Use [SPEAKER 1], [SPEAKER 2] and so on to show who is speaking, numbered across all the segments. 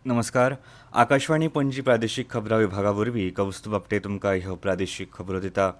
[SPEAKER 1] नमस्कार. आकाशवाणी पणजी प्रादेशीक खबरां विभागावरवीं कौस्तुभ आपटे तुमकां ह्यो प्रादेशीक खबरो दिता.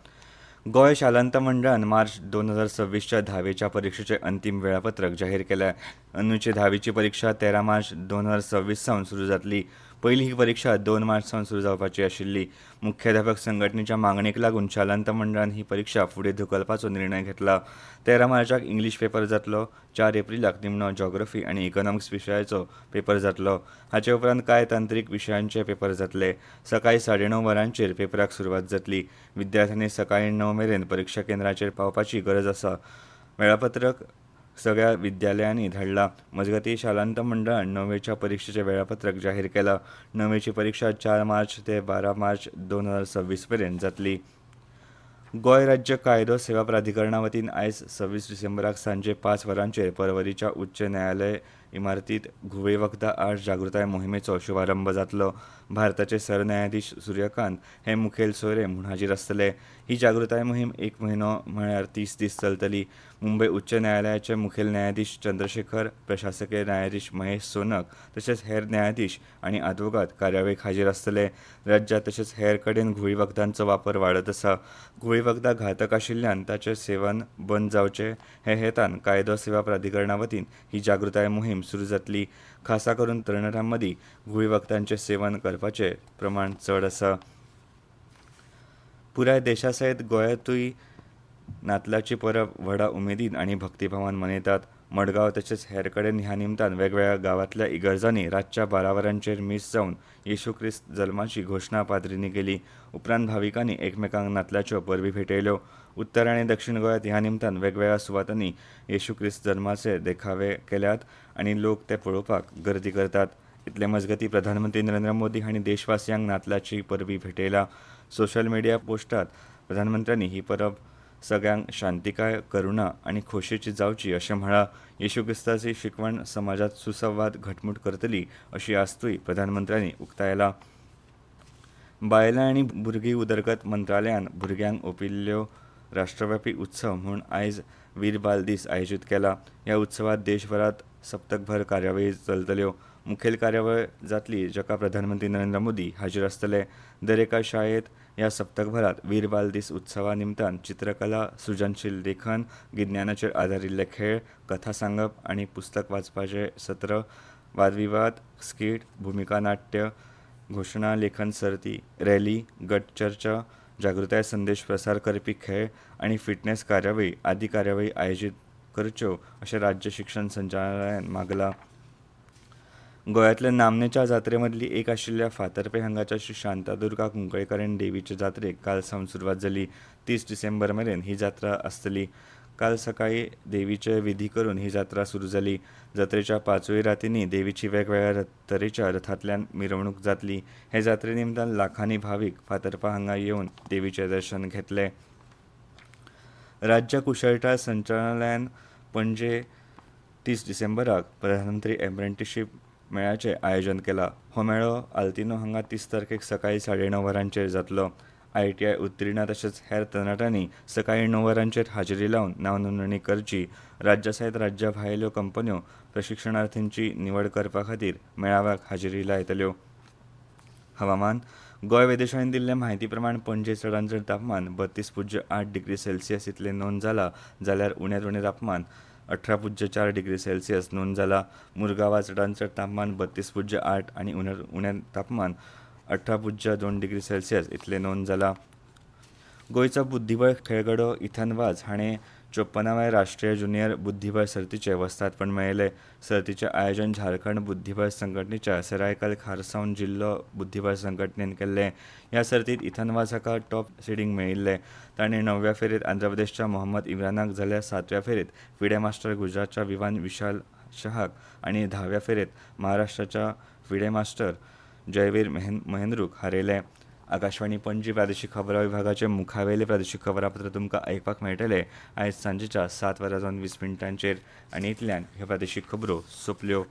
[SPEAKER 1] गोंय शालांत मंडळान मार्च 2026च्या 10वेच्या परीक्षेचें अंतीम वेळापत्रक जाहीर केल्या. अंदूचे 10वीची परीक्षा 13 मार्च 2026 सावन सुरू जातली. पयली ही परीक्षा 2 मार्च सावन सुरू जावपाची आशिल्ली. मुख्याध्यापक संघटनेच्या मागणेक लागून शालांत मंडळान ही परीक्षा फुडें धुकलपाचो निर्णय घेतला. 13 मार्चाक इंग्लीश पेपर जातलो. 4 एप्रिलाक निमणो ज्योग्राफी आनी इकॉनॉमिक्स विशयाचो पेपर जातलो. हाचे उपरांत कांय तांत्रीक विशयांचे पेपर जातले. सकाळीं 9:30 वरांचेर पेपराक सुरवात जातली. विद्यार्थ्यांनी सकाळीं 9 मेरेन परीक्षा केंद्राचेर पावपाची गरज आसा. वेळापत्रक सगळ्या विद्यालयांनी धाडला. मजगतीं शालांत मंडळान 9वेच्या परीक्षेचें वेळापत्रक जाहीर केलां. 9वेची परीक्षा 4 मार्च ते 12 मार्च 2026 मेरेन जातली. गोंय राज्य कायदो सेवा प्राधिकरणा वतीन आयज 26 डिसेंबराक सांजे 5 वरांचेर पर्वरीच्या उच्च न्यायालय इमारतींत घुवळे वखदां आड जागृताय मोहिमेचो शुभारंभ जातलो. भारताचे सरन्यायाधीश सूर्यकांत हे मुखेल सोयरे म्हूण हाजीर आसतले. ही जागृताय मोहीम 1 म्हयनो म्हळ्यार 30 दीस चलतली. मुंबय उच्च न्यायालयाचे मुखेल न्यायाधीश चंद्रशेखर, प्रशासकीय न्यायाधीश महेश सोनक तशेंच हेर न्यायाधीश आनी आदवोगाद कार्यावळीक हाजीर आसतले. राज्यांत तशेंच हेर कडेन घुवळी वखदांचो वापर वाडत आसा. घुवळी वखदां घातक आशिल्ल्यान ताचें सेवन बंद जावचें हे हेतान कायदो सेवा प्राधिकरणा वतीन ही जागृताय मोहीम सुरू जातली. खासा करून तरणाट्यां मदीं घुवळी वखदांचें सेवन करपाचें प्रमाण चड आसा. पुराय देशा सयत गोंयांतूय नातलाची परब व्हडा उमेदीन आनी भक्तिभावान मनयतात. मडगांव तशेंच हेर कडेन ह्या निमतान वेगवेगळ्या गांवांतल्या इगर्जांनी रातच्या 12 वरांचेर मीस जावन येशू क्रिस्त जल्माची घोशणा पाद्रींनी केली. उपरांत भाविकांनी एकमेकांक नातलाच्यो परबी भेटयल्यो. उत्तर आनी दक्षिण गोंयांत ह्या निमतान वेगवेगळ्या सुवातांनी येशू क्रिस्त जल्माचे देखावे केल्यात आनी लोक ते पळोवपाक गर्दी करतात. इतले मजगतीं प्रधानमंत्री नरेंद्र मोदी हांणी देशवासियांक नातलाची परबी भेटयल्या. सोशल मिडिया पोस्टांत प्रधानमंत्र्यांनी ही परब सगळ्यांक शांतिकाय, करुणा आनी खोशयेची जावची अशें म्हळां. येशू क्रिस्ताची शिकवण समाजांत सुसंवाद घटमूट करतली अशी आस्तूय प्रधानमंत्र्यांनी उक्तायला. बायलां आनी भुरगीं उदरगत मंत्रालयान भुरग्यांक ओंपिल्ल्यो राष्ट्रव्यापी उत्सव म्हूण आयज वीर बाल दीस आयोजीत केला. ह्या उत्सवांत देशभरांत सप्तकभर कार्यावळी चलतल्यो. मुखेल कार्यावळ जातली जाका प्रधानमंत्री नरेंद्र मोदी हाजीर आसतले. दरेका शाळेंत ह्या सप्तकभरांत वीर बाल दीस उत्सवा निमतान चित्रकला, सृजनशील लेखन, गिन्यानाचेर आदारिल्ले खेळ, कथा सांगप आनी पुस्तक वाचपाचें सत्र, वादविवाद, स्कीट, भुमिका नाट्य, घोशणा लेखन सर्ती, रॅली, गट चर्चा, जागृताय संदेश प्रसार करपी खेळ आनी फिटनेस कार्यावळी आदी कार्यावळी आयोजीत करच्यो अशें राज्य शिक्षण संचालनालयान मागलां. गोंयांतल्या नामनेच्या जात्रे मदली एक आशिल्ल्या फातर्पे हांगाच्या श्री शांतादुर्गा कुंकळेकारण देवीचे जात्रेक काल सावन सुरवात जाली. 30 डिसेंबर मेरेन ही जात्रा आसतली. काल सकाळीं देवीचे विधी करून ही जात्रा सुरू जाली. जात्रेच्या 5 रातींनी देवीची वेगवेगळ्या तरेच्या रथांतल्यान मिरवणूक जातली. हे जात्रे निमतान लाखांनी भावीक फातर्पा हांगा येवन देवीचें दर्शन घेतले. राज्य कुशळटाय संचालनालयान पणजे 30 डिसेंबराक प्रधानमंत्री एप्रेंटिसशीप मेळ्याचें आयोजन केलां. हो मेळो आल्तिनो हांगा 30 तारखेक सकाळीं 9:30 वरांचेर जातलो. ITI उत्तीर्ण तशेंच हेर तरणाट्यांनी सकाळीं 9 वरांचेर हाजेरी लावन नांव नोंदणी करची. राज्या सयत राज्या भायल्यो कंपन्यो प्रशिक्षणार्थींची निवड करपा खातीर मेळाव्याक हाजेरी लायतल्यो. हवामान. गोंय वेधशाळेन दिल्ले म्हायती प्रमाण पणजे चडांत चड तापमान 32.8 डिग्री सेल्सियस इतलें नोंद जालां जाल्यार उण्यांत उणें तापमान 18.4 डिग्री सेल्सियस नोंद जालां. मुरगांवां चडांत चड तापमान 32.8 आनी उणें तापमान 18.2 डिग्री सेल्सियस इतलें नोंद जालां. गोंयचो बुद्धीबळ खेळगडो इथन वाझ हाणें 54व्या राष्ट्रीय ज्युनियर बुद्धीबळ सर्तीचें वस्तादपण मेळयलें. सर्तीचें आयोजन झारखंड बुद्धीबळ संघटनेच्या सरायकल खारसावन जिल्लो बुद्धीबळ संघटनेन केल्लें. ह्या सर्तींत इथन वाझ हाका टॉप सिडींग मेळिल्लें. ताणें 9व्या फेरयेंत आंध्र प्रदेशच्या मोहम्मद इम्रानाक जाल्यार 7व्या फेरयेंत फिडे मास्टर गुजरातच्या विवान विशाल शहाक आनी 10व्या फेरयेंत महाराष्ट्राच्या फिडे मास्टर जयवीर महेंद्रूक हारयलें. आकाशवाणी पणजी प्रादेशीक खबरां विभागाचे मुखावेले प्रादेशीक खबरापत्र तुमकां आयकपाक मेळटले आयज सांजेच्या 7:20 आनी इतल्यान ह्यो प्रादेशीक खबरो सोंपल्यो.